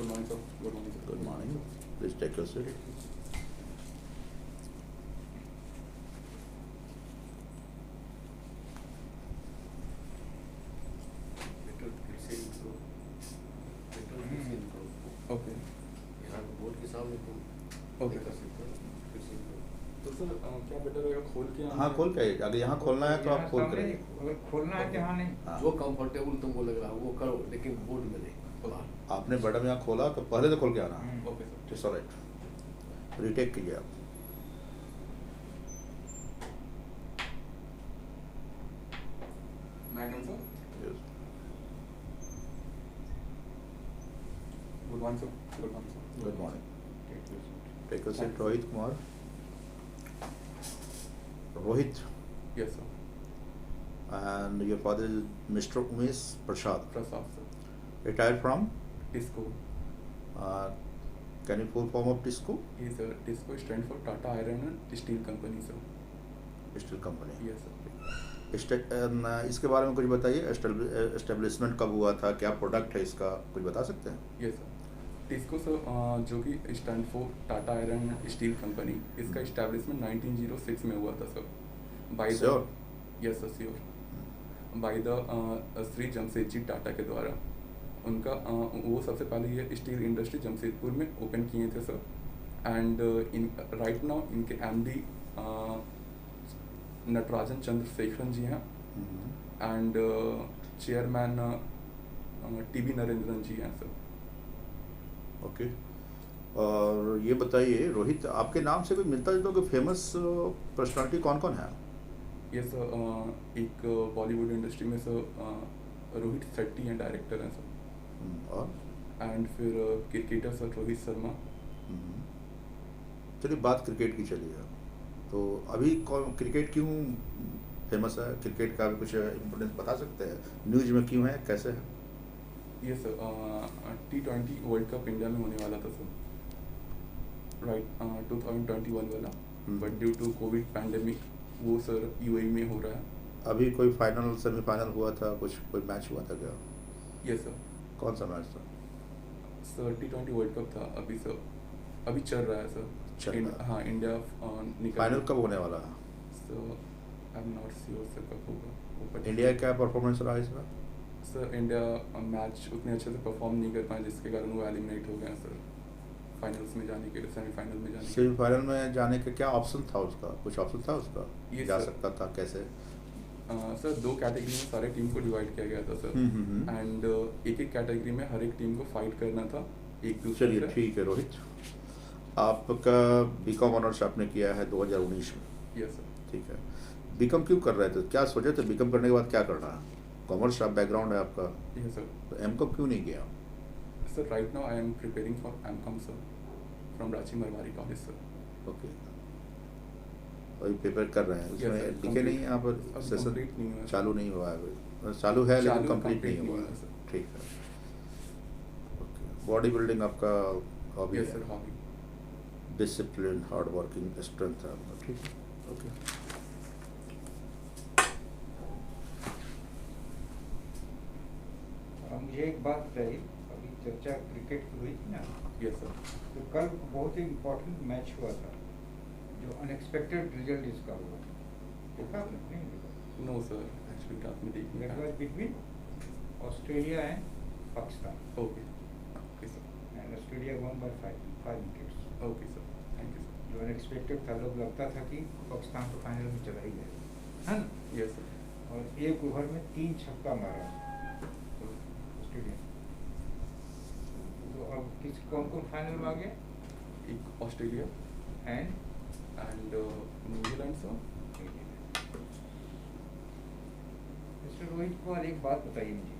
Good morning, sir. Good morning, sir. Good morning. Please take your seat. Okay. Board के सामने Okay. तो sir क्या better रहेगा खोल के हाँ खोल के आइए। अगर यहाँ खोलना है तो आप खोल कर आइए। अगर खोलना है तो यहाँ नहीं। हाँ। जो कंफर्टेबल तुमको लग रहा है वो करो, लेकिन बोर्ड में नहीं। आपने बटन यहाँ खोला तो पहले तो खोल के आना। Okay sir. It's alright. Retake कीजिए आप। Madam sir. Yes. Good morning sir. Good morning sir. Good morning. Take a seat, Rohit Kumar. Rohit, Yes sir. and your father is Mr. Umesh Prasad, Prasad sir. retired from. TISCO. Uh, can you full form of TISCO? ये sir TISCO stand for Tata iron and steel company sir. Steel company. Yes sir. इसके बारे में कुछ बताइए। Establishment कब हुआ था, क्या प्रोडक्ट है इसका, कुछ बता सकते हैं? Yes sir. टिस्को सर जो कि stand for Tata iron and steel company, इसका इस्टेब्लिशमेंट 1906 में हुआ था sir. By the Sure. Yes sir sure. By the Shri Jamshedji Tata के द्वारा। उनका वो सबसे पहले ये स्टील इंडस्ट्री जमशेदपुर में ओपन किए थे sir. And in right now इनके एमडी नटराजन चंद्रशेखरन जी हैं एंड चेयरमैन टीबी नरेंद्रन जी हैं सर। ओके। और ये बताइए रोहित, आपके नाम से कोई मिलता जुलता कोई फेमस पर्सनालिटी कौन कौन है? ये सर एक बॉलीवुड इंडस्ट्री में सर रोहित शेट्टी हैं, डायरेक्टर हैं सर। और एंड फिर क्रिकेटर सर रोहित शर्मा। चलिए बात क्रिकेट की चलिए। तो अभी कौन क्रिकेट क्यों फेमस है? क्रिकेट का भी कुछ इम्पोर्टेंस बता सकते हैं? न्यूज में क्यों है, कैसे है? ये sir T20 world cup India में होने वाला था सर, राइट 2021 वाला। But due to COVID pandemic वो सर यूएई में हो रहा है। अभी कोई फाइनल सेमीफाइनल हुआ था, कुछ कोई मैच हुआ था क्या? Yes sir. कौन सा मैच था? सर T20 वर्ल्ड कप था अभी सर, अभी चल रहा है सर। चल रहा है। हाँ इंडिया निकल। फाइनल कब होने वाला है? Sir I am not sure sir कब होगा वो, but इंडिया का क्या परफॉर्मेंस रहा इसमें? सर इंडिया मैच उतने अच्छे से परफॉर्म नहीं कर पाए, जिसके कारण वो एलिमिनेट हो गए हैं सर फाइनल्स में जाने के लिए, सेमीफाइनल में जाने के लिए। सेमीफाइनल में जाने का क्या ऑप्शन था उसका? कुछ ऑप्शन था उसका? ये जा सर- सकता था कैसे? सर 2 कैटेगरी में सारे टीम को डिवाइड किया गया था सर। एंड एक एक कैटेगरी में हर एक टीम को फाइट करना था एक दूसरे चलिए से। ठीक है रोहित, आपका बीकॉम ऑनर्स आपने किया है 2019 में, यस सर। ठीक है। बीकॉम क्यों कर रहे थे, क्या सोचे थे बीकॉम करने के बाद क्या करना है? कॉमर्स आप बैकग्राउंड है आपका, यस सर। तो एमकॉम क्यों नहीं किया? Sir right now I am preparing for MCom sir from Ranchi Marwari college sir. Okay, अभी प्रिपेयर कर रहे हैं Yes, उसमें sir. लिखे Complete- नहीं है यहाँ पर? अभी सेशन complete नहीं हुआ है, चालू sir. नहीं हुआ है अभी? चालू है लेकिन चालू कंप्लीट complete नहीं हुआ है। सर। ठीक है। ओके, बॉडी बिल्डिंग आपका हॉबी यस है? Sir hobby. Discipline, hard working, strength है आपका, ठीक है। ओके, मुझे एक बात बताइए, अभी चर्चा क्रिकेट की हुई थी ना, यस सर। तो कल बहुत ही इम्पोर्टेंट मैच हुआ था, जो अनएक्सपेक्टेड रिजल्ट इसका हुआ। देखा आपने? नहीं देखा? नो सर एक्चुअली रात में देखने That का। was between Australia and Pakistan, okay okay sir. and Australia won by 5 wickets. Okay sir, thank you sir. जो अनएक्सपेक्टेड था, लोग लगता था कि पाकिस्तान तो फाइनल में चला ही जाएगा, है ना? Yes sir. और एक ओवर में 3 छक्का मारा ऑस्ट्रेलिया। तो अब कौन कौन फाइनल में आ गया? एक Australia and and New Zealand sir. Mister Rohit Kumar, एक बात बताइए मुझे,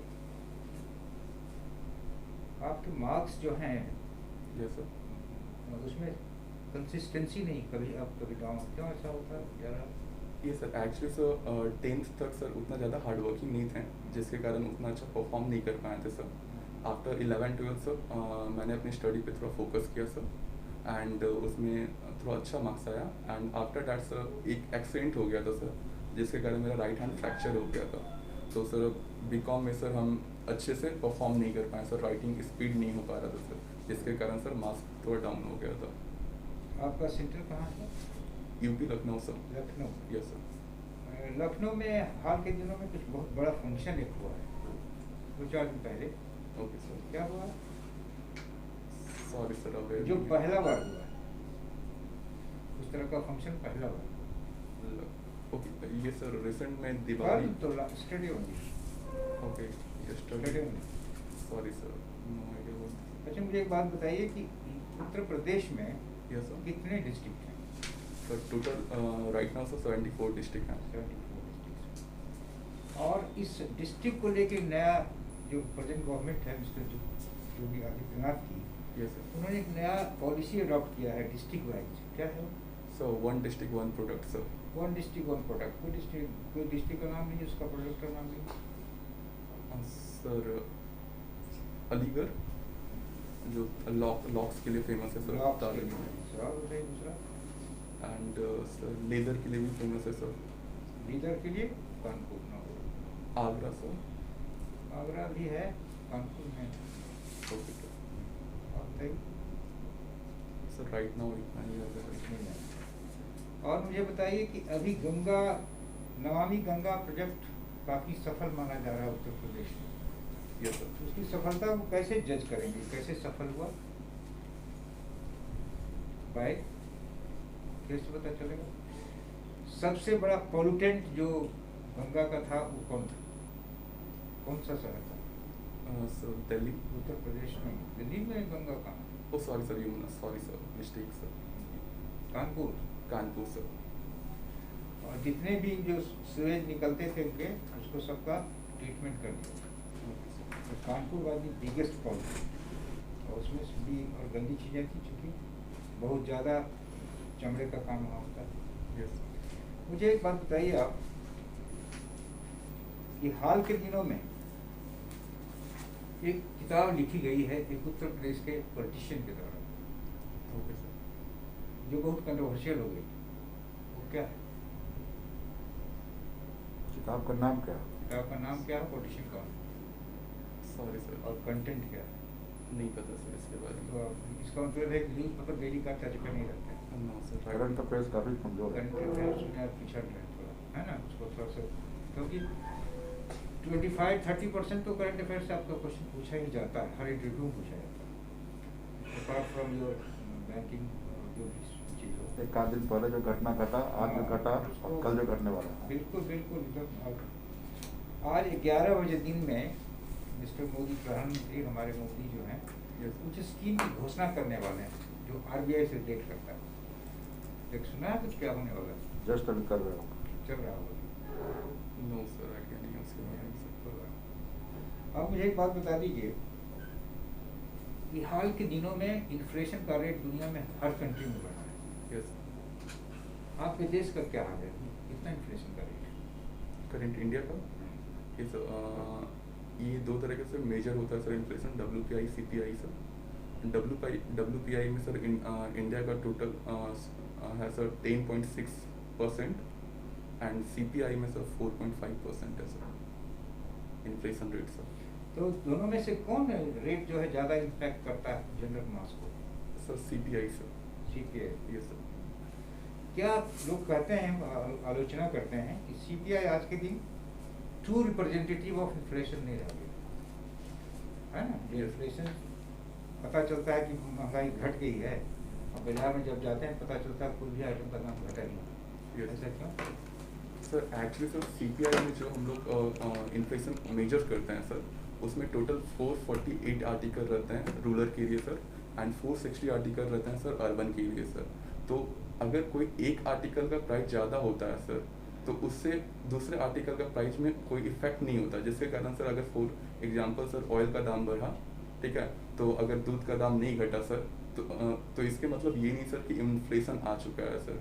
आपके मार्क्स जो हैं यस सर। उसमें कंसिस्टेंसी नहीं, कभी अप कभी डाउन, क्यों ऐसा होता है ज़्यादा? ये सर एक्चुअली सर 10th तक सर उतना ज़्यादा हार्ड वर्किंग नहीं थे, जिसके कारण उतना अच्छा परफॉर्म नहीं कर पाए थे सर। आफ्टर 11-12 सर मैंने अपनी स्टडी पे थोड़ा फोकस किया सर, एंड उसमें थोड़ा अच्छा मार्क्स आया। एंड आफ्टर डैट सर एक एक्सीडेंट हो गया था सर, जिसके कारण मेरा राइट हैंड फ्रैक्चर हो गया था। तो सर बीकॉम में सर हम अच्छे से परफॉर्म नहीं कर पाए सर, राइटिंग स्पीड नहीं हो पा रहा था सर, जिसके कारण सर मार्क्स थोड़ा डाउन हो गया था। आपका सेंटर कहाँ है? UP Lucknow sir. Lucknow. Yes sir. Lucknow में हाल के दिनों में कुछ बहुत बड़ा फंक्शन एक हुआ है, 2-4 दिन पहले। Okay sir. क्या हुआ? सॉरी सर, अब जो पहला बार हुआ है, उस तरह का फंक्शन पहला बार। ओके, ये सर रिसेंट में दिवाली तो स्टेडियम में। ओके स्टेडियम में। Sorry sir, no idea what. अच्छा, मुझे एक बात बताइए कि उत्तर प्रदेश में यस सर। कितने डिस्ट्रिक्ट हैं? Sir total right now sir 74 district हैं। 74 डिस्ट्रिक्ट। और इस डिस्ट्रिक्ट को लेके नया जो प्रेजेंट गवर्नमेंट है मिस्टर योगी आदित्यनाथ की, यस सर। उन्होंने एक नया पॉलिसी अडॉप्ट किया है डिस्ट्रिक्ट वाइज। क्या है? Sir one district one product sir. One district one product. कोई डिस्ट्रिक्ट का नाम नहीं, उसका प्रोडक्ट का नाम नहीं। सर अलीगढ़ जो लॉक्स के लिए फेमस है सर। दूसरा एंड सर लेदर के लिए भी फेमस है सर। लीडर के लिए कानपुर ना हो। आगरा सर। आगरा भी है, कानपुर में। Okay sir. और बताइए। सर राइट नाउ इतना ही है सर। नहीं है। और मुझे बताइए कि अभी गंगा नमामि गंगा प्रोजेक्ट काफ़ी सफल माना जा रहा है उत्तर प्रदेश में। Yes sir. तो उसकी सफलता को कैसे जज करेंगे, कैसे सफल हुआ? बाय कैसे पता चलेगा? सबसे बड़ा पोल्यूटेंट जो गंगा का था वो कौन था? कौन सा शहर था? सर दिल्ली। उत्तर प्रदेश में। दिल्ली में गंगा कहाँ? Oh sorry sir, Yamuna, sorry sir, mistake sir. Kanpur. Kanpur sir. और जितने भी जो सीवेज निकलते थे उनके, उसको सबका ट्रीटमेंट कर दिया। तो Kanpur was the biggest problem. और उसमें भी और गंदी चीज़ें थी, चूँकि बहुत ज़्यादा चमड़े का काम वहाँ होता है। यस। मुझे एक बात बताइए आप कि हाल के दिनों में एक किताब लिखी गई है एक उत्तर प्रदेश के पॉलिटिशियन के द्वारा, ओके सर। जो बहुत कंट्रोवर्शियल हो गई। वो क्या है? किताब का नाम क्या है? किताब का नाम क्या है, पॉलिटिशियन का, सॉरी सर, और कंटेंट क्या है? नहीं पता सर इसके बारे में। तो इसका मतलब है कि न्यूज़ मतलब डेली का टच पे नहीं रहता है। No sir. करंट अफेयर्स काफी कमजोर है। कंटेंट है, उसमें आप पिछड़ रहे हैं थोड़ा, है ना? उसको थोड़ा सा, क्योंकि 25-30% तो करंट अफेयर से आपका क्वेश्चन पूछा ही जाता है, हर इंटरव्यू में पूछा जाता है, अपार्ट फ्रॉम योर बैंकिंग जो भी चीज़ हो। एक आध दिन पहले जो घटना घटा, आज जो घटा और कल जो घटने वाला है। बिल्कुल बिल्कुल एकदम। आज 11 बजे दिन में मिस्टर मोदी, प्रधानमंत्री हमारे मोदी जो हैं, यस। कुछ स्कीम की घोषणा करने वाले हैं जो RBI से रिलेट करता है। देख सुना है कुछ क्या होने वाला है? जस्ट अभी कर रहे हो। चल रहा होगा। नो सर, आइडिया नहीं है उसके बारे में सर। अब मुझे एक बात बता दीजिए कि हाल के दिनों में इन्फ्लेशन का रेट दुनिया में हर कंट्री में बढ़ा है। यस। आपके देश का क्या हाल है? कितना इन्फ्लेशन का रेट? करंट इंडिया का इस ये दो तरीके से मेजर होता है sir inflation, WPI CPI sir. WPI में सर इंडिया का टोटल है सर 10.6% एंड CPI में सर 4.5% है सर इन्फ्लेशन रेट सर। तो दोनों में से कौन रेट जो है ज़्यादा इम्पैक्ट करता है जनरल मास को? Sir CPI sir. CPI। Yes sir. क्या लोग कहते हैं, आलोचना करते हैं कि CPI आज के दिन ट्रू रिप्रेजेंटेटिव ऑफ इन्फ्लेशन नहीं रह गया है ना? जो इन्फ्लेशन पता चलता है कि महंगाई घट गई है, और बाजार में जब जाते हैं पता चलता है कोई भी आइटम का दाम घटा नहीं। ऐसा क्यों? सर एक्चुअली सर CPI में जो हम लोग इन्फ्लेशन मेजर करते हैं सर, उसमें टोटल 448 आर्टिकल रहते हैं रूरल के लिए सर, एंड 460 आर्टिकल रहते हैं सर अर्बन के लिए सर। तो अगर कोई एक आर्टिकल का प्राइस ज़्यादा होता है सर, तो उससे दूसरे आर्टिकल का प्राइस में कोई इफेक्ट नहीं होता, जिसके कारण सर अगर फॉर एग्जांपल सर ऑयल का दाम बढ़ा, ठीक है, तो अगर दूध का दाम नहीं घटा सर, तो इसके मतलब ये नहीं सर कि इन्फ्लेशन आ चुका है सर।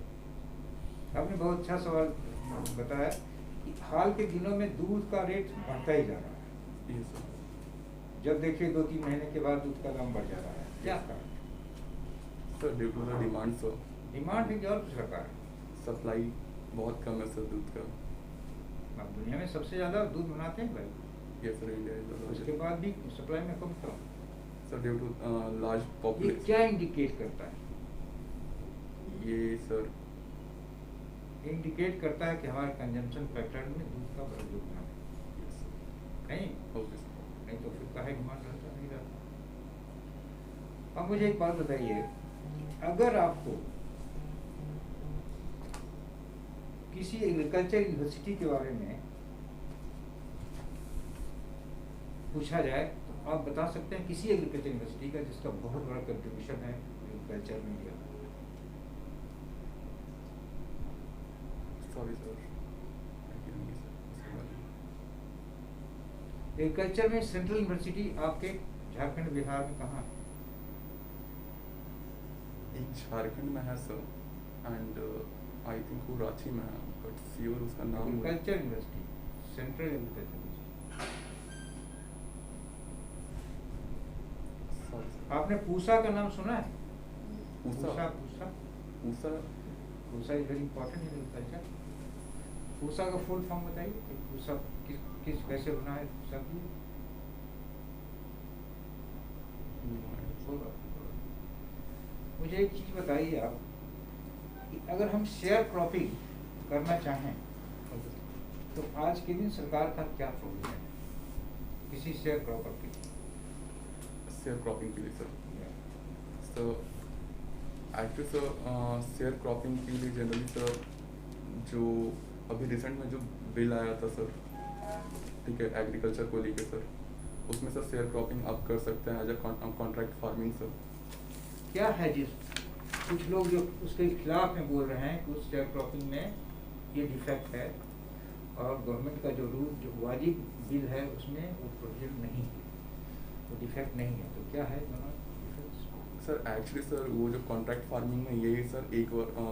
आपने बहुत अच्छा सवाल बताया कि हाल के दिनों में दूध का रेट बढ़ता ही जा रहा है। ये सर। जब देखिए 2-3 महीने के बाद दूध का दाम बढ़ जा रहा है, क्या कारण? Sir due to the demand sir. Demand है कि और कुछ कारण? सप्लाई बहुत कम है सर दूध का। आप दुनिया में सबसे ज़्यादा दूध बनाते हैं भाई, yes sir, India is the उसके लार्जेस्ट बाद भी सप्लाई में कम क्यों? सर ड्यू टू लार्ज ये पॉपुलेशन। क्या इंडिकेट करता है? ये सर इंडिकेट करता है कि हमारे कंजम्पशन पैटर्न में दूध का बड़ा योगदान है, नहीं? Okay sir. नहीं तो फिर काहे डिमांड रहता नहीं रहता। अब मुझे एक बात बताइए, अगर आपको किसी एग्रीकल्चर यूनिवर्सिटी के बारे में पूछा जाए तो आप बता सकते हैं किसी एग्रीकल्चर यूनिवर्सिटी का जिसका बहुत बड़ा कंट्रीब्यूशन है एग्रीकल्चर में इंडिया में? सॉरी सर, नहीं सर, उसके बारे में। एग्रीकल्चर में सेंट्रल यूनिवर्सिटी आपके झारखंड बिहार में कहाँ है? एक झारखंड में है सर, एंड आई थिंक वो रांची में है, बट श्योर उसका नाम agriculture university, central agriculture university. Sorry sir. आपने पूसा का नाम सुना है? Pusa Pusa Pusa Pusa Pusa is very important in agriculture. Pusa का फुल फॉर्म बताइए कि पूसा किस कैसे बना है पूसा की? मुझे एक चीज़ बताइए आप कि अगर हम शेयर क्रॉपिंग करना चाहें तो आज के दिन सरकार का क्या प्रोविजन है किसी शेयर क्रॉपर के लिए? शेयर क्रॉपिंग के लिए sir, so actually sir share cropping के लिए जनरली सर जो अभी रिसेंट में जो बिल आया था सर, ठीक है, एग्रीकल्चर को लेके सर, उसमें सर शेयर क्रॉपिंग आप कर सकते हैं as a contract farming sir. क्या है जिस कुछ लोग जो उसके खिलाफ में बोल रहे हैं कि उस शेयर क्रॉपिंग में ये डिफेक्ट है और गवर्नमेंट का जो रूल जो वाजिब बिल है उसमें वो प्रोविजन नहीं है, वो डिफेक्ट नहीं है, तो क्या है दोनों डिफेक्ट्स? सर एक्चुअली सर वो जो कॉन्ट्रैक्ट फार्मिंग में यही सर एक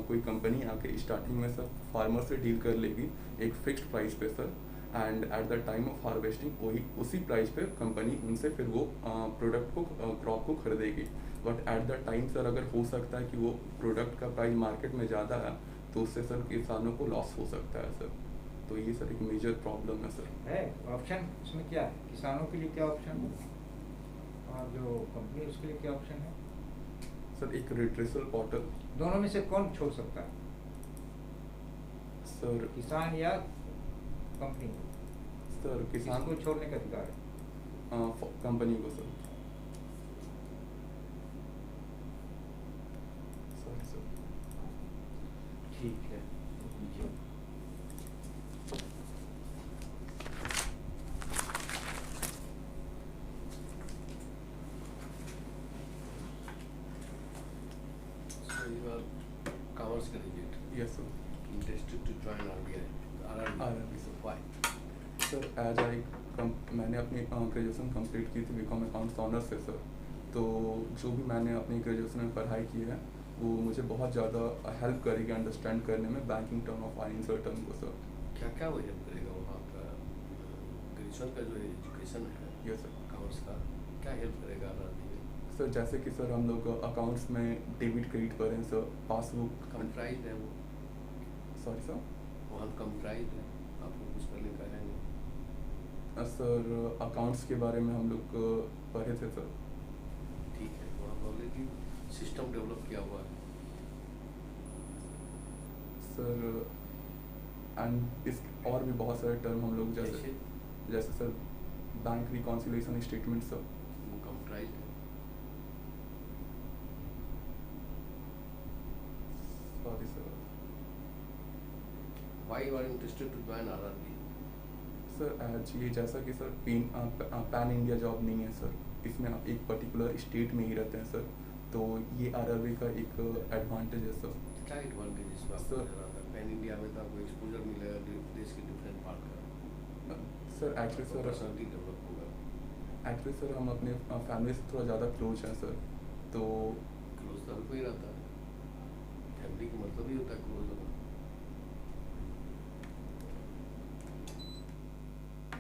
कोई कंपनी आके स्टार्टिंग में सर फार्मर से डील कर लेगी एक फिक्स्ड प्राइस पे sir, and at the time of harvesting वही उसी प्राइस पे कंपनी उनसे फिर वो प्रोडक्ट को क्रॉप को खरीदेगी। But at the time sir अगर हो सकता है कि वो प्रोडक्ट का प्राइस मार्केट में ज़्यादा है तो उससे सर किसानों को लॉस हो सकता है सर, तो ये सर एक मेजर प्रॉब्लम है सर। है ऑप्शन उसमें क्या है? किसानों के लिए क्या ऑप्शन है और जो कंपनी उसके लिए क्या ऑप्शन है? सर एक रिट्रेसल पोर्टल। दोनों में से कौन छोड़ सकता है, सर किसान या कंपनी? सर किसान किसको छोड़ने का अधिकार है? कंपनी को सर। Sorry sir. ठीक है, लीजिए। Commerce graduate yes sir. interested to join RBI. RRB, sir. Why? Sir as I मैंने अपनी ग्रेजुएशन कंप्लीट की थी बीकॉम अकाउंट्स ऑनर्स से सर, तो जो भी मैंने अपनी ग्रेजुएशन में पढ़ाई की है वो मुझे बहुत ज़्यादा हेल्प करेगी अंडरस्टैंड करने में बैंकिंग टर्म और फाइनेंशियल टर्म को सर। क्या क्या वो हेल्प करेगा वहाँ का ग्रेजुएशन का जो एजुकेशन है यस सर। अकाउंट्स का, क्या हेल्प करेगा RRB में? सर जैसे कि सर हम लोग अकाउंट्स में डेबिट क्रेडिट करें सर, पासबुक। कंप्राइज है वो, सॉरी सर। वहाँ कंप्राइज है, आपको कुछ करने का है नहीं। सर अकाउंट्स के बारे में हम लोग पढ़े थे सर। ठीक है, वहाँ ऑलरेडी सिस्टम डेवलप किया हुआ है। सर एंड इस और भी बहुत सारे टर्म हम लोग जैसे जैसे sir bank reconciliation statement sir. वो कंप्राइज है। Sorry sir. Why you are interested to join RRB? Sir as ये जैसा कि सर पैन इंडिया जॉब नहीं है सर, इसमें आप एक पर्टिकुलर स्टेट में ही रहते हैं सर, तो ये RRB का एक एडवांटेज है सर। क्या एडवांटेज इसमें आपको सर- नजर आता है? पैन इंडिया में तो आपको एक्सपोजर मिलेगा देश के डिफरेंट पार्ट का, sir actually sir personality develop होगा। एक्चुअली सर हम अपने फैमिली से थोड़ा ज़्यादा क्लोज हैं सर, तो क्लोज तो हर कोई रहता है, फैमिली का मतलब ही होता है क्लोज होना।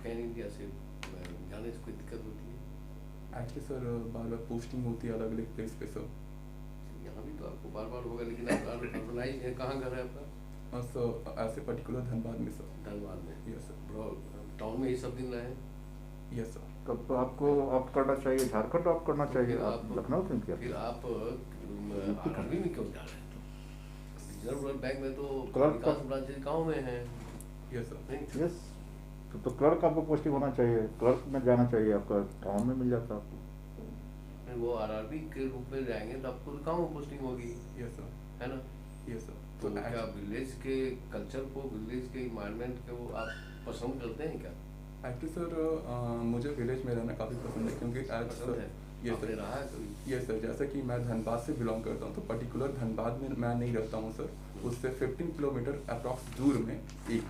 पैन इंडिया से जाने से कोई दिक्कत होती है? एक्चुअली सर बार बार पोस्टिंग होती है अलग अलग प्लेस पे सर। यहाँ भी तो आपको बार बार होगा, लेकिन आप अर्बनाइज है, कहाँ घर है आपका? सर ऐसे पर्टिकुलर धनबाद में सर। धनबाद में? Yes sir. ब्रो टाउन में ही सब दिन रहे? Yes sir. तब तो आपको ऑप्ट करना चाहिए, झारखंड ऑप्ट करना तो चाहिए, फिर आप आप लखनऊ क्यों किया? फिर आप आरआरबी में क्यों जा रहे हैं? तो रिजर्व रूरल बैंक में तो क्लर्क विकास का- ब्रांचेज गाँव में है, यस सर। नहीं? यस, तो क्लर्क आपको पोस्टिंग होना चाहिए, क्लर्क में जाना चाहिए, आपका टाउन में मिल जाता आपको। फिर वो आरआरबी के रूप में जाएंगे तो आपको गाँव में पोस्टिंग होगी, यस सर। है ना? Yes sir. तो तो क्या विलेज के कल्चर को, विलेज के इन्वायरमेंट को आप पसंद करते हैं क्या? एक्चुअली सर मुझे विलेज में रहना काफ़ी पसंद है, क्योंकि एज पसंद है? यस आपने सर। रहा है कभी? यस सर, जैसे कि मैं धनबाद से बिलोंग करता हूँ, तो पर्टिकुलर धनबाद में मैं नहीं रहता हूँ सर। उससे 15 किलोमीटर अप्रॉक्स दूर में एक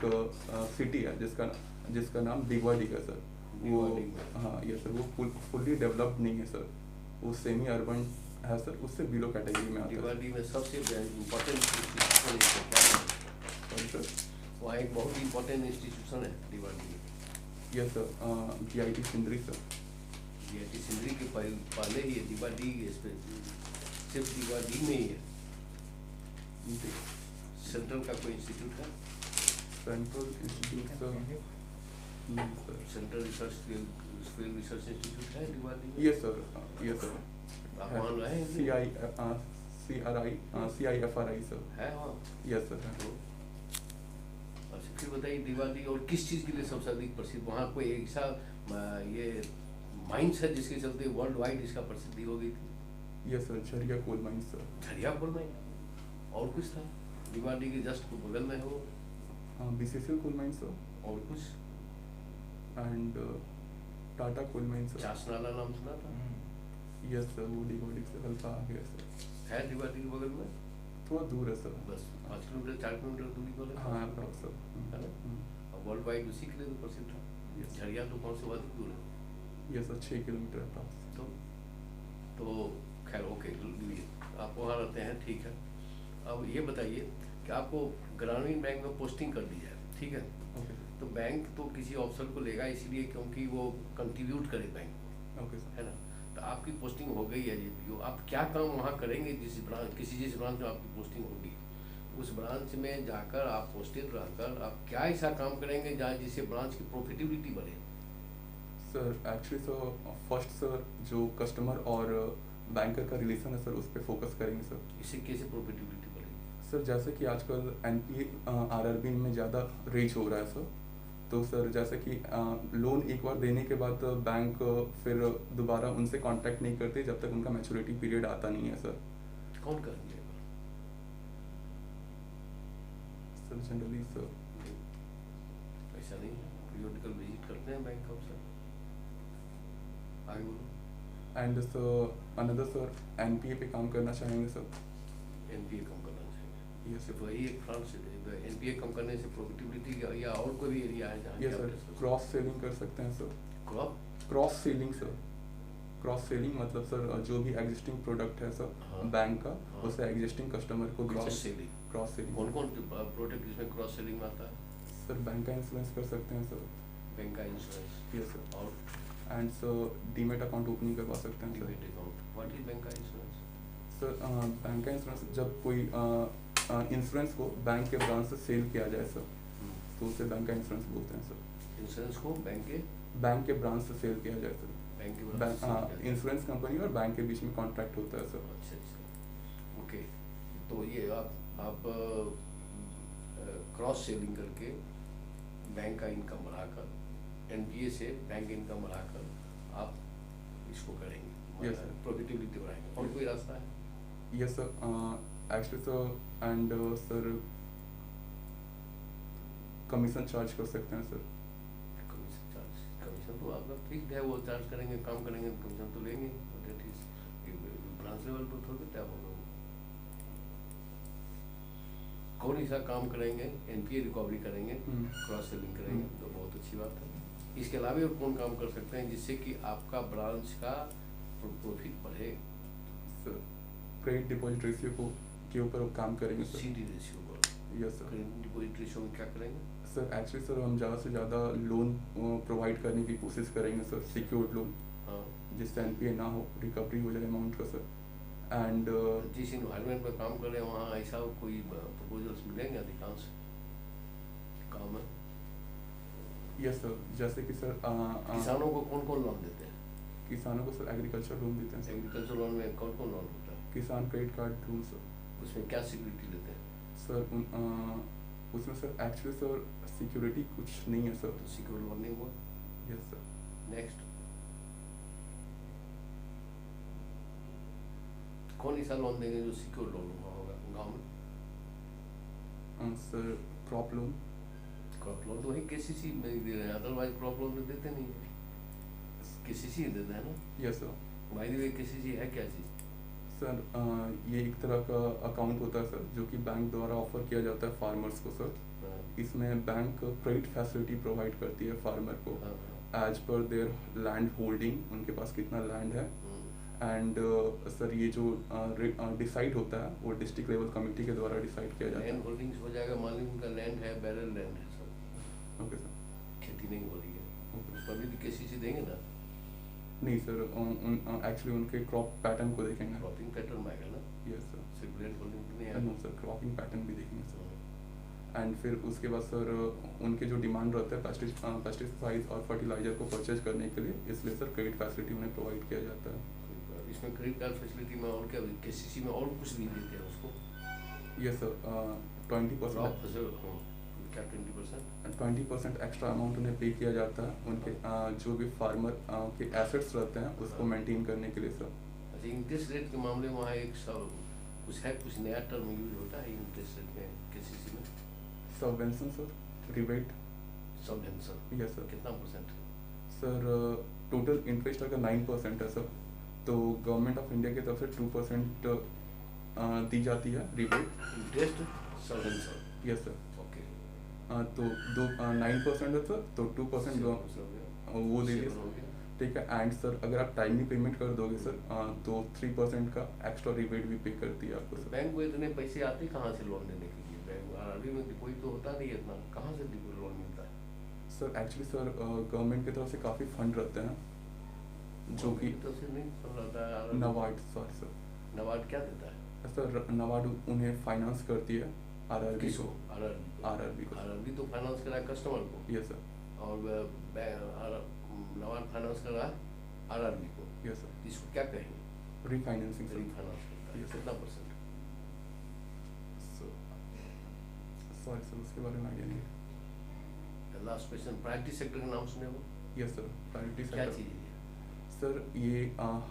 सिटी है जिसका नाम दिगवाडी है सर। वो दिगवाडी। हाँ यस सर, वो फुल्ली डेवलप्ड नहीं है सर, वो सेमी अर्बन है सर, उससे बिलो कैटेगरी में आता है। दिवाली में सबसे इम्पोर्टेंट इंस्टीट्यूशन क्या है? Sorry sir. वहाँ एक बहुत ही इम्पोर्टेंट इंस्टीट्यूशन है दिवाली में, yes sir, BIT Sindri sir. BIT Sindri के पहले ही है दिवाली, सिर्फ दिवाली में ही है। जी। सेंट्रल का कोई इंस्टीट्यूट है? सेंट्रल इंस्टीट्यूट सर नहीं sir. Central field research institute है दिवाली में? Yes sir. Yes sir. आप वहाँ रहे हैं? CIFRI sir. है वहाँ? यस सर है। तो अच्छा फिर बताइए, दिवाली और किस चीज़ के लिए सबसे अधिक प्रसिद्ध? वहाँ कोई ऐसा ये माइंस है जिसके चलते वर्ल्ड वाइड इसका प्रसिद्धि हो गई थी? Yes sir, Jharia coal mine sir. Jharia coal mine? और कुछ था? दिवाली के जस्ट बगल में हो? BCCL coal mine sir. और कुछ? And Tata coal mine sir. Chasnala नाम सुना था? यस सर, वो दिगवाड़ी से हल्का आ गया सर। है दिवाली के बगल में? थोड़ा दूर है सर। बस 5 किलोमीटर 4 किलोमीटर दूरी पर है। हाँ अप्रॉक्स सर। है ना? और वर्ल्ड वाइड उसी के लिए तो प्रसिद्ध था। Yes. झरिया तो कौन से अधिक दूर है? Yes sir, 6 kilometre approx. तो खैर ओके, आप वहाँ रहते हैं, ठीक है। अब ये बताइए कि आपको ग्रामीण बैंक में पोस्टिंग कर दी जाए, ठीक है? ओके तो बैंक तो किसी ऑफिसर को लेगा इसीलिए क्योंकि वो कंट्रीब्यूट करे बैंक, ओके सर। है ना? तो आपकी पोस्टिंग हो गई है JPO, आप क्या काम वहाँ करेंगे? जिस ब्रांच में आपकी पोस्टिंग होगी, उस ब्रांच में जाकर आप पोस्टेड रहकर आप क्या ऐसा काम करेंगे जहाँ जिससे ब्रांच की प्रॉफिटेबिलिटी बढ़े? Sir actually sir first sir जो कस्टमर और बैंकर का रिलेशन है सर, उस पर फोकस करेंगे सर। इससे कैसे प्रॉफिटेबिलिटी बढ़ेगी? सर जैसे कि आजकल NPA RRB में ज़्यादा रेज हो रहा है सर, तो सर जैसे कि लोन एक बार देने के बाद बैंक फिर दोबारा उनसे कांटेक्ट नहीं करते जब तक उनका मैच्योरिटी पीरियड आता नहीं है सर। कौन करेंगे? Sir generally sir. ऐसा नहीं है, पीरियडिकल विजिट करते हैं बैंक अफसर। आगे बोलो। And sir another sir NPA पे काम करना चाहेंगे सर। NPA कम करना चाहिए। यस सिर्फ वही एक फ्रंट से NPA कम करने से प्रॉफिटेबिलिटी या और कोई भी एरिया है जहाँ यस सर, क्रॉस सेलिंग कर सकते हैं sir. Crop? Cross selling sir, cross selling मतलब सर जो भी एग्जिस्टिंग प्रोडक्ट है सर हाँ। बैंक का, हाँ। उसे एग्जिस्टिंग कस्टमर को क्रॉस सेलिंग? Cross selling. कौन कौन प्रोडक्ट इसमें क्रॉस सेलिंग में आता है? सर बैंक का इंश्योरेंस कर सकते हैं सर। बैंक का इंश्योरेंस? Yes sir. और and sir demat account opening करवा सकते हैं demat account? What is bank का इंश्योरेंस? सर बैंक का इंश्योरेंस जब कोई इंश्योरेंस को बैंक के ब्रांच से सेल किया जाए सर, तो उसे बैंक का इंश्योरेंस बोलते हैं सर। इंश्योरेंस को बैंक के ब्रांच से सेल किया जाए सर। बैंक के बैंक ब्रांच से? इंश्योरेंस कंपनी और बैंक के बीच में कॉन्ट्रैक्ट होता है सर। अच्छा अच्छा, ओके। तो ये आप क्रॉस सेलिंग करके बैंक का इनकम बढ़ाकर, NPA से बैंक इनकम बढ़ाकर आप इसको करेंगे, Yes, sir. प्रॉफिटेबिलिटी बढ़ाएंगे। और कोई रास्ता है? Yes sir, actually sir and sir commission charge कर सकते हैं सर। कमीशन तो आपका ठीक है, वो चार्ज करेंगे, काम करेंगे, कमीशन तो लेंगे। डेट इज ब्रांच लेवल पर थोड़ी क्या होगा? कौन सा काम करेंगे? NPA रिकवरी करेंगे, क्रॉस सेलिंग करेंगे, तो बहुत अच्छी बात है। इसके अलावा और कौन काम कर सकते हैं जिससे कि आपका ब्रांच का प्रॉफिट बढ़े? सर क्रेडिट डिपॉजिट रेशियो को के ऊपर काम करेंगे सर। CD रेशियो पर? Yes sir. Credit deposit ratio में क्या करेंगे? सर एक्चुअली सर हम ज़्यादा से ज़्यादा लोन प्रोवाइड करने की कोशिश करेंगे सर, सिक्योर्ड लोन, हाँ। जिससे NPA ना हो, रिकवरी हो जाए अमाउंट का सर। एंड जिस इन्वायरमेंट में काम कर रहे हैं वहाँ ऐसा कोई प्रपोजल्स मिलेंगे अधिकांश काम है? यस सर, जैसे कि सर किसानों को कौन कौन लोन देते हैं? किसानों को सर एग्रीकल्चर लोन देते हैं सर, एग्रीकल्चर लोन में कौन कौन लोन होता है? किसान क्रेडिट कार्ड लोन सर। उसमें क्या सिक्योरिटी लेते हैं? सर उसमें सर एक्चुअली सर सिक्योरिटी कुछ नहीं है सर। तो सिक्योर लोन नहीं हुआ। Yes sir. नेक्स्ट, कौन ऐसा लोन देंगे जो सिक्योर लोन हुआ होगा गाँव में? Sir crop loan. Crop loan तो वही केसीसी में ही दे रहे हैं, अदरवाइज क्रॉप लोन तो देते नहीं है। केसीसी देता है ना? Yes sir. By the way KCC है क्या चीज़? सर ये एक तरह का अकाउंट होता है सर, जो कि बैंक द्वारा ऑफर किया जाता है फार्मर्स को सर। इसमें बैंक क्रेडिट फैसिलिटी प्रोवाइड करती है फार्मर को as per there land holding, उनके पास कितना लैंड है। एंड सर ये जो डिसाइड होता है वो डिस्ट्रिक्ट लेवल कमेटी के द्वारा डिसाइड किया जाता है। लैंड होल्डिंग्स हो जाएगा, मान लीजिए उनका लैंड है, बैरल लैंड है सब, ओके सर। खेती नहीं हो रही है, ओके। उस पर भी केसीसी देंगे ना? नहीं सर, एक्चुअली उनके क्रॉप पैटर्न को देखेंगे। क्रॉपिंग पैटर्न में आएगा ना? Yes sir. सिर्फ लैंड होल्डिंग तो नहीं नो आएगा। सर, क्रॉपिंग पैटर्न भी देखेंगे सर। एंड फिर उसके बाद सर उनके जो डिमांड रहता है पेस्टिसाइड्स और फर्टिलाइजर को परचेज करने के लिए, इसलिए सर क्रेडिट फैसिलिटी उन्हें प्रोवाइड किया जाता है। इसमें क्रेडिट कार्ड फैसिलिटी में और क्या, केसीसी में और कुछ नहीं देते हैं उसको? यस सर, 20% क्या 20%? 20% एक्स्ट्रा अमाउंट उन्हें पे किया जाता है उनके जो भी फार्मर के एसेट्स रहते हैं उसको मेंटेन करने के लिए सर। अच्छा, इंटरेस्ट रेट के मामले में वहाँ एक सब कुछ है, कुछ नया टर्म यूज होता है इंटरेस्ट रेट में केसीसी में? Subvention sir, rebate. Subvention? Yes sir. कितना परसेंट? सर टोटल इंटरेस्ट अगर 9% है सर, तो गवर्नमेंट ऑफ इंडिया की तरफ से 2% दी जाती है rebate. Interest subvention? Yes sir. Okay. तो 9% है सर, तो 2% वो दे दिए, ठीक है। एंड सर अगर आप टाइमली पेमेंट कर दोगे सर तो 3% का एक्स्ट्रा रिबेट भी पे करती है आपको सर। बैंक को इतने पैसे आते कहाँ से लोन देने के लिए? बैंक आरआरबी में डिपॉजिट तो होता नहीं है इतना, कहाँ से लोन मिलता है? सर एक्चुअली सर गवर्नमेंट की तरफ से काफ़ी फंड रहते हैं जो कि तो से नहीं फंड रहता है। नबार्ड, सॉरी सर, नबार्ड क्या देता है? सर नबार्ड उन्हें फाइनेंस करती है आरआरबी किसको? को। आरआरबी को। आरआरबी तो फाइनेंस करा कस्टमर को, यस सर। और नबार्ड फाइनेंस करा आरआरबी को। Yes sir. इसको क्या कहेंगे? Refinancing sir. रीफाइनेंस करता है। Yes. कितना परसेंट? सॉरी सर, उसके बारे में आइडिया नहीं। लास्ट क्वेश्चन, प्रायोरिटी सेक्टर का नाम सुने हो? यस सर, प्रायोरिटी क्या सेक्टर। चीज़ है ये? सर ये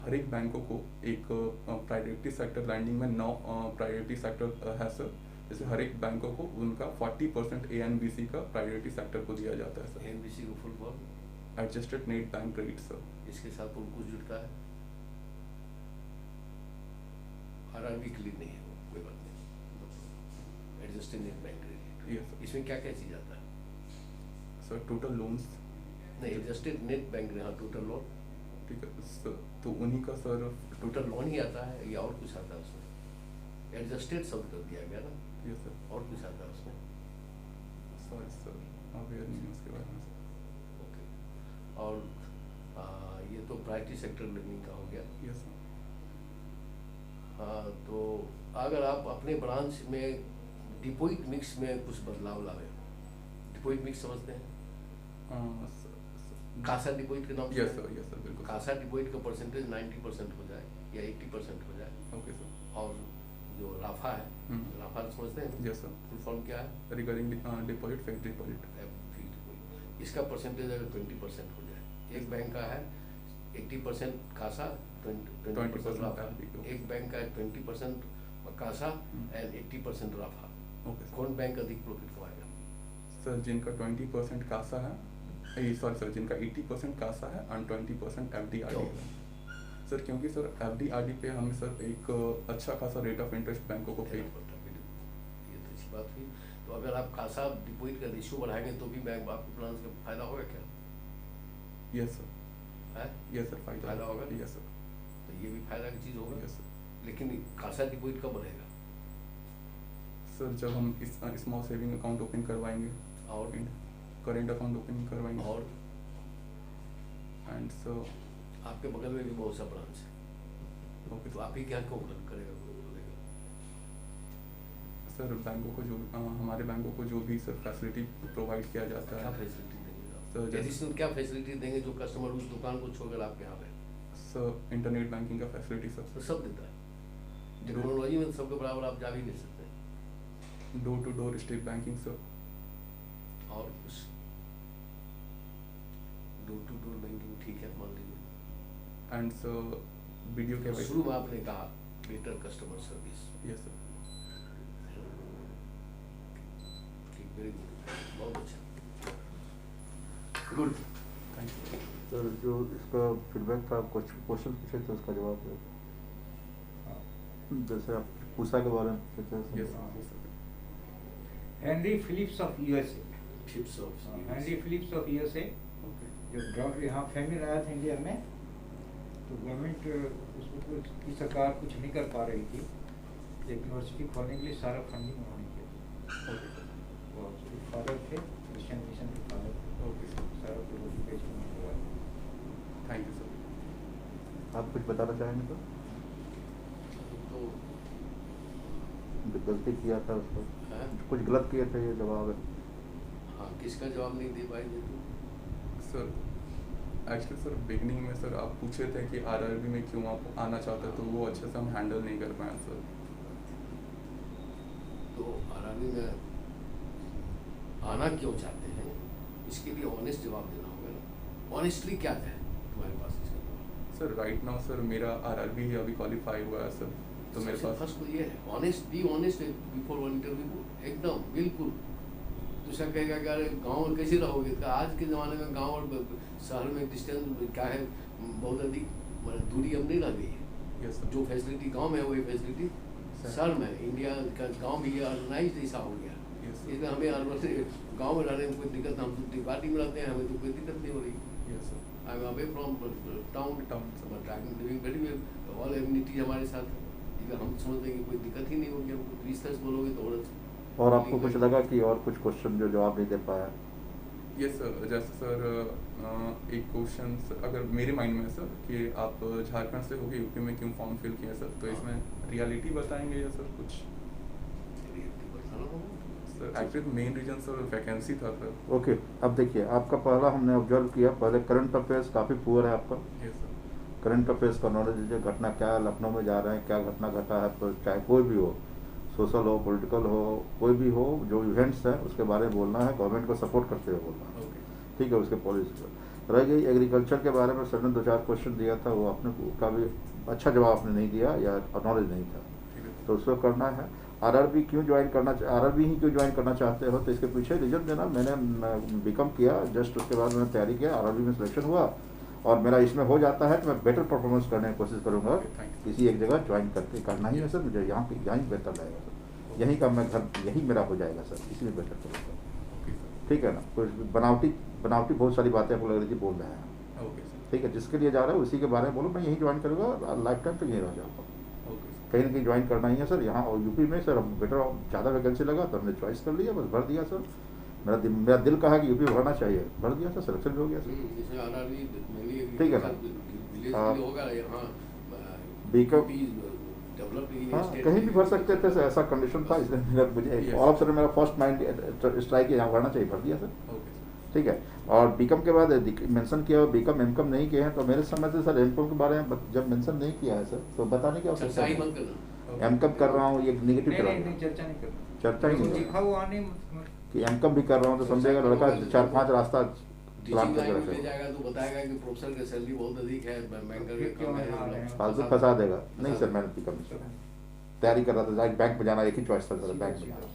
हर एक बैंकों को एक प्रायोरिटी सेक्टर लैंडिंग में 9 प्रायोरिटी सेक्टर है सर। जैसे हर एक बैंकों को उनका 40% ANBC का प्रायोरिटी सेक्टर को दिया जाता है सर। एनबीसी को full form? Adjusted net bank credit sir. इसके साथ और कुछ जुड़ता है? आरआरबी के लिए नहीं है वो, कोई बात नहीं। Adjusted net bank credit, yes sir. इसमें क्या क्या चीज़ आता है? सर टोटल लोन्स, नहीं, एडजस्टेड नेट बैंक, हाँ, टोटल लोन। ठीक है सर, तो उन्हीं का सर टोटल लोन ही आता है या और कुछ आता है उसमें? एडजस्टेड शब्द कर दिया गया ना, यस सर। और कुछ आता है उसमें? सॉरी सर, अवेयर नहीं है उसके बारे में सर। ओके। और ये तो प्रायोरिटी सेक्टर लर्निंग का हो गया। Yes sir. हाँ, तो अगर आप अपने ब्रांच में डिपॉजिट मिक्स में कुछ बदलाव लावे, डिपॉजिट मिक्स समझते हैं? कासा डिपॉजिट के नाम? यस सर, यस सर, बिल्कुल। कासा डिपॉजिट का परसेंटेज 90% हो जाए या 80% हो जाए। Okay sir. और जो राफा है, राफा समझते हैं? Yes sir. फुल फॉर्म क्या है? Regarding deposit, fixed deposit. Fixed deposit, इसका परसेंटेज अगर 20% हो जाए, एक बैंक का है 80% कासा, 20% राफा, एक बैंक का है 20% कासा एंड 80% राफा, ओके। कौन बैंक अधिक प्रॉफिट कमाएगा? सर जिनका 20% कासा है, सॉरी सर, जिनका 80% कासा है एंड 20% FD/RD है सर। क्योंकि सर FD/RD पे हमें सर एक अच्छा खासा रेट ऑफ इंटरेस्ट बैंकों को पे। ये तो अच्छी बात हुई। तो अगर आप कासा डिपॉजिट का रेशियो बढ़ाएंगे तो भी बैंक आपको प्लान का फायदा होगा क्या? Yes sir. है? यस सर, फायदा होगा? Yes sir. तो ये भी फायदा की चीज़ होगा। Yes sir. लेकिन कासा डिपॉजिट कब बढ़ेगा? सर जब हम इस स्मॉल सेविंग अकाउंट ओपन करवाएंगे और करेंट अकाउंट ओपन करवाएंगे और एंड सर आपके बगल में भी बहुत सा ब्रांच है, ओके तो तो आप ही के यहाँ क्यों करेगा कोई बोलेगा? सर बैंकों को जो हमारे बैंकों को जो भी सर फैसिलिटी प्रोवाइड किया जाता क्या है फैसिलिटी देंगे आप? सर, जैसे- एडिशनल क्या फैसिलिटी देंगे जो कस्टमर उस दुकान को छोड़कर आपके यहाँ आए? सर इंटरनेट बैंकिंग का फैसिलिटी तो सर, सब देता है। टेक्नोलॉजी में सबके बराबर आप जा भी नहीं सकते। Door to door state banking sir, और कुछ डोर टू डोर बैंकिंग ठीक है, मान लीजिए। एंड सर वीडियो के शुरू में आपने कहा better customer service. Yes sir, ठीक, वेरी गुड, बहुत अच्छा, गुड। Thank you. सर जो इसका फीडबैक था, आप कुछ क्वेश्चन पूछे थे उसका जवाब दे। जैसे आप पूसा के बारे में पूछे थे। Yes sir, Henry Phillips of USA, chips of Henry Phillips of USA okay जब ड्रॉट यहाँ फैमिली आया था इंडिया में, तो गवर्नमेंट उसको कुछ की सरकार कुछ नहीं कर पा रही थी। एक यूनिवर्सिटी खोलने के लिए सारा फंडिंग उन्होंने किया। ओके सर, वो उसके फादर थे, क्रिश्चियन मिशन के फादर थे, ओके सर, सारा प्रोजेक्ट बेच हुआ। Thank you sir. आप कुछ बताना चाहेंगे तो? तो गलती किया था उसको, है? कुछ गलत किए थे, ये जवाब है। हाँ, किसका जवाब नहीं दे पाए थे तुम? सर एक्चुअली सर बिगनिंग में सर आप पूछे थे कि आरआरबी में क्यों आप आना चाहते, तो वो अच्छे से हम हैंडल नहीं कर पाए सर। तो आरआरबी में आना क्यों चाहते हैं, इसके लिए ऑनेस्ट जवाब देना होगा ना। ऑनेस्टली क्या है तुम्हारे पास इसका जवाब? सर राइट नाउ सर मेरा आरआरबी ही अभी क्वालिफाई हुआ है सर, तो मेरे पास फर्स्ट तो ये है honest, be honest before one interview, एकदम बिल्कुल। दूसरा कहेगा कि अरे गाँव में कैसे रहोगे, तो आज के ज़माने में गांव और शहर में डिस्टेंस क्या है, बहुत अधिक मतलब दूरी अब नहीं रह गई है। यस सर, जो फैसिलिटी गांव में है वही फैसिलिटी सर। शहर में है। इंडिया का गांव भी ऑर्गेनाइज ऐसा हो गया, यस इसमें हमें गांव में रहने में कोई दिक्कत, हम तो त्रिपाठी में रहते हैं, हमें तो कोई दिक्कत नहीं हो रही। Yes sir, I am away from town, Town, sir. Living very well, all amenities हमारे साथ है। ठीक है, हम समझते हैं कि कोई दिक्कत ही नहीं होगी, हमको 20 बोलोगे तो और आपको कुछ लगा कि और कुछ क्वेश्चन जो जवाब नहीं दे पाया? यस सर, जैसे सर एक क्वेश्चन अगर मेरे माइंड में है सर कि आप झारखंड से होके यूपी में क्यों फॉर्म फिल किया सर, तो इसमें रियलिटी बताएंगे या सर कुछ? Sir actually main reason sir vacancy था सर। ओके, अब देखिए आपका पहला हमने ऑब्जर्व किया, पहले करंट अफेयर्स काफ़ी पुअर है आपका। यस सर, करंट अफेयर्स का नॉलेज दीजिए, घटना क्या है, लखनऊ में जा रहे हैं, क्या घटना घटा है, तो चाहे कोई भी हो, सोशल हो, पॉलिटिकल हो, कोई भी हो, जो इवेंट्स हैं उसके बारे में बोलना है, गवर्नमेंट को सपोर्ट करते हुए बोलना है। ओके ठीक है, उसके पॉलिसी पर रह गई एग्रीकल्चर के बारे में सर ने 2-4 क्वेश्चन दिया था, वो आपने का भी अच्छा जवाब आपने नहीं दिया या नॉलेज नहीं था, ठीक है तो उसको करना है। आरआरबी क्यों ज्वाइन करना, आरआरबी ही क्यों ज्वाइन करना चाहते हो, तो इसके पीछे रीजन देना। मैंने बीकॉम किया, जस्ट उसके बाद मैंने तैयारी किया, आरआरबी में सिलेक्शन हुआ और मेरा इसमें हो जाता है तो मैं बेटर परफॉर्मेंस करने की कोशिश करूंगा। Thank you. किसी एक जगह ज्वाइन करके करना ही है सर, मुझे यहाँ बेहतर रहेगा सर, यहीं का मैं घर यही मेरा हो जाएगा सर, इसलिए बेटर करूँगा। ओके सर, ठीक है ना, कुछ बनावटी बहुत सारी बातें आपको लग रही थी बोल रहे हैं। ओके सर, ठीक है, जिसके लिए जा रहे हो उसी के बारे में बोलो, मैं यही ज्वाइन करूँगा, लाइफ टाइम तक यहीं रह जाऊँगा। ओके सर, कहीं ना कहीं ज्वाइन करना ही है सर यहाँ, और यूपी में सर बेटर ज़्यादा वैकेंसी लगा तो हमने चॉइस कर लिया, बस भर दिया सर। मेरा दिल कहा कि यूपी भरना चाहिए, भर दिया सर, सिलेक्शन भी हो गया सर। इसमें आरआरबी मेनली ठीक है ना? विलेज हाँ। के लिए होगा यहाँ बीकॉम डेवलप हाँ, कहीं भी भर सकते थे सर, ऐसा कंडीशन था, इसलिए मुझे Yes. ऑल ऑफ सडन मेरा फर्स्ट माइंड स्ट्राइक यहाँ भरना चाहिए, भर दिया सर। ओके सर, ठीक है, और बीकॉम के बाद मेंशन किया बीकॉम एमकॉम नहीं किए हैं, तो मेरे समझ से सर एमकॉम के बारे में जब मेंशन नहीं किया है सर, तो बताने की चर्चा आवश्यकता ही नहीं। मत करना। एमकॉम कर रहा हूँ, ये निगेटिव नहीं चला नहीं नहीं, चर्चा नहीं करना, चर्चा ही नहीं लिखा कर हुआ नहीं कि एमकॉम भी कर रहा हूँ, तो समझेगा लड़का 4-5 रास्ता प्लान टीचिंग करके लाइन में ले रखेगा, जाएगा तो बताएगा कि प्रोफेसर की सैलरी बहुत अधिक है, बैंकर फिर के क्यों कम यहाँ आ रहे है, हैं? फालतू फंसा देगा। नहीं सर, मैंने बीकॉम तैयारी कर रहा था, डायरेक्ट बैंक में जाना, एक ही चॉइस था सर, बैंक में जाना।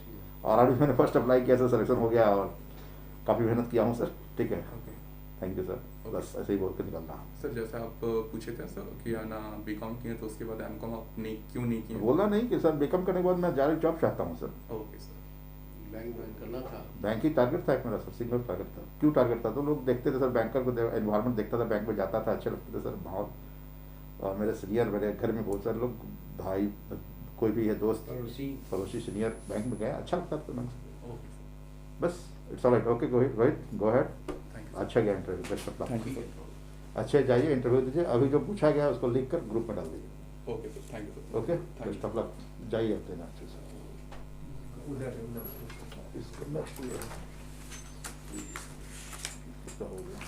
और अभी मैंने फर्स्ट अप्लाई किया सर, सिलेक्शन हो गया और काफ़ी मेहनत किया हूँ सर। ठीक है, ओके थैंक यू सर, बस ऐसे ही बोल के निकलना। सर जैसे आप पूछे थे सर कि ना बीकॉम किए तो उसके बाद एमकॉम आप नहीं क्यों नहीं किए? बोला नहीं कि सर बीकॉम करने के बाद मैं डायरेक्ट जॉब चाहता हूँ sir, okay sir, bank join करना था। बैंक ही टारगेट था एक मेरा सर, सिंगल टारगेट था। क्यों टारगेट था, तो लोग देखते थे सर, बैंकर को एनवायरनमेंट देखता था, बैंक में जाता था, अच्छे लगते थे सर माहौल। और मेरे सीनियर, मेरे घर में बहुत सारे लोग, भाई कोई भी है दोस्त पड़ोसी सीनियर बैंक में गए, अच्छा लगता था मैं, ओके सर, बस it's alright. Okay Rohit, go head. Thank you अच्छा गया interview, best of luck. Thank you sir. अच्छे जाइए इंटरव्यू दीजिए, अभी जो पूछा गया है उसको लिख कर ग्रुप में डाल दीजिए। Okay sir, thank you sir. Okay, thank best you. Of luck, जाइए अपने नाम से सर। उधर इसका मैं इसका हो गया।